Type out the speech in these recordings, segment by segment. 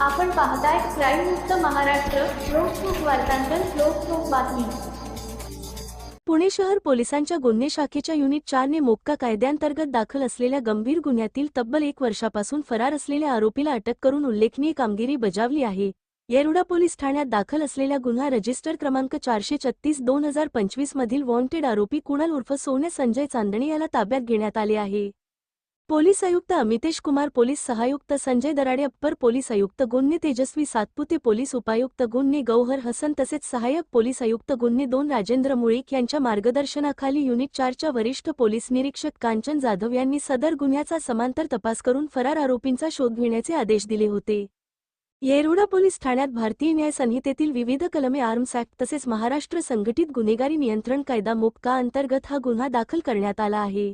आपण पाहताय क्राईम मुक्त महाराष्ट्र. लोकसुख वार्तांकन, लोकसुख बातमी. पुणे शहर पोलिसांच्या गुन्हे शाखेच्या युनिट 4 ने मोक्का कायद्यांतर्गत दाखल असलेल्या गंभीर गुन्ह्यातील तब्बल 1 वर्षापासून फरार असलेल्या आरोपीला अटक करून उल्लेखनीय कामगिरी बजावली आहे. येरवडा पोलीस ठाण्यात दाखल असलेल्या गुन्हा रजिस्टर क्रमांक 436/2025 मधील वॉन्टेड आरोपी कुणाल उर्फ सोन्या संजय चांदणे याला ताब्यात घेण्यात आले आहे. पोलीस आयुक्त अमितेश कुमार, पोलीस सहायुक्त संजय दराडे, अप्पर पोलीस आयुक्त गुन्हे तेजस्वी सातपुते, पोलीस उपायुक्त गुन्हे गौहर हसन तसेच सहाय्यक पोलीस आयुक्त गुन्हे 2 राजेंद्र मुळीक यांच्या मार्गदर्शनाखाली युनिट 4च्या वरिष्ठ पोलीस निरीक्षक कांचन जाधव यांनी सदर गुन्ह्याचा समांतर तपास करून फरार आरोपींचा शोध घेण्याचे आदेश दिले होते. येरवडा पोलीस ठाण्यात भारतीय न्याय संहितेतील विविध कलमे, आर्म्स ॲक्ट तसेच महाराष्ट्र संघटित गुन्हेगारी नियंत्रण कायदा मोक्का अंतर्गत हा गुन्हा दाखल करण्यात आला आहे.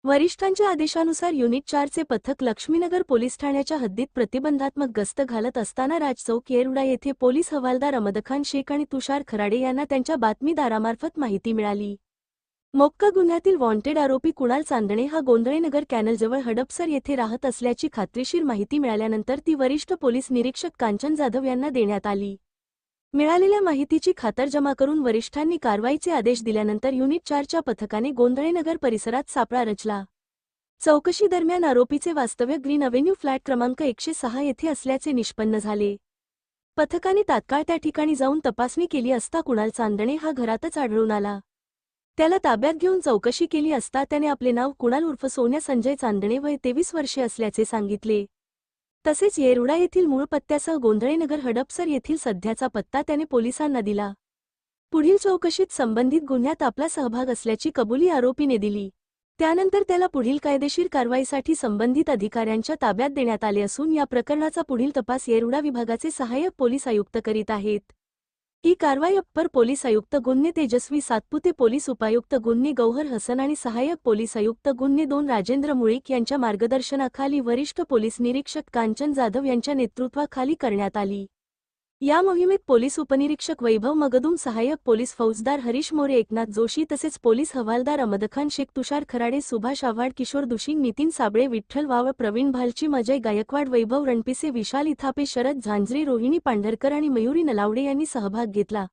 वरिष्ठांच्या आदेशानुसार युनिट 4चे पथक लक्ष्मीनगर पोलीस ठाण्याच्या हद्दीत प्रतिबंधात्मक गस्त घालत असताना राजचौक येरवडा येथे पोलीस हवालदार अहमदखान शेख आणि तुषार खराडे यांना त्यांच्या बातमीदारामार्फत माहिती मिळाली. मोक्का गुन्ह्यातील वॉन्टेड आरोपी कुणाल चांदणे हा गोंधळेनगर कॅनलजवळ हडपसर येथे राहत असल्याची खात्रीशीर माहिती मिळाल्यानंतर ती वरिष्ठ पोलीस निरीक्षक कांचन जाधव यांना देण्यात आली. मिळालेल्या माहितीची खातरजमा करून वरिष्ठांनी कारवाईचे आदेश दिल्यानंतर युनिट 4च्या पथकाने गोंधळेनगर परिसरात सापळा रचला. चौकशी दरम्यान आरोपीचे वास्तव्य ग्रीन अव्हेन्यू फ्लॅट क्रमांक 106 येथे असल्याचे निष्पन्न झाले. पथकाने तात्काळ त्या ठिकाणी जाऊन तपासणी केली असता कुणाल चांदणे हा घरातच आढळून आला. त्याला ताब्यात घेऊन चौकशी केली असता त्याने आपले नाव कुणाल उर्फ सोन्या संजय चांदणे, वय 23 वर्षे असल्याचे सांगितले. तसेच येरवडा येथील मूळ पत्त्यासह गोंधळेनगर हडपसर येथील सध्याचा पत्ता त्याने पोलिसांना दिला. पुढील चौकशीत संबंधित गुन्ह्यात आपला सहभाग असल्याची कबुली आरोपीने दिली. त्यानंतर त्याला पुढील कायदेशीर कारवाईसाठी संबंधित अधिकाऱ्यांच्या ताब्यात देण्यात आले असून या प्रकरणाचा पुढील तपास येरवडा विभागाचे सहाय्यक पोलीस आयुक्त करीत आहेत. ही कारवाई अप्पर पोलीस आयुक्त गुन्हे तेजस्वी सातपुते, पोलीस उपायुक्त गुन्हे गौहर हसन आणि सहाय्यक पोलीस आयुक्त गुन्हे 2 राजेंद्र मुळीक यांच्या मार्गदर्शनाखाली वरिष्ठ पोलीस निरीक्षक कांचन जाधव यांच्या नेतृत्वाखाली करण्यात आली. या मोहिमेत पोलीस उपनिरीक्षक वैभव मगदूम, सहाय्यक पोलीस फौजदार हरीश मोरे, एकनाथ जोशी तसेच पोलीस हवालदार अहमदखान शेख, तुषार खराडे, सुभाष आव्हाड, किशोर दुशिंग, नितीन साबळे, विठ्ठल वावळ, प्रवीण भालची, अजय गायकवाड, वैभव रणपिसे, विशाल इथापे, शरद झांझरे, रोहिणी पांढरकर आणि मयुरी नलावडे यांनी सहभाग घेतला.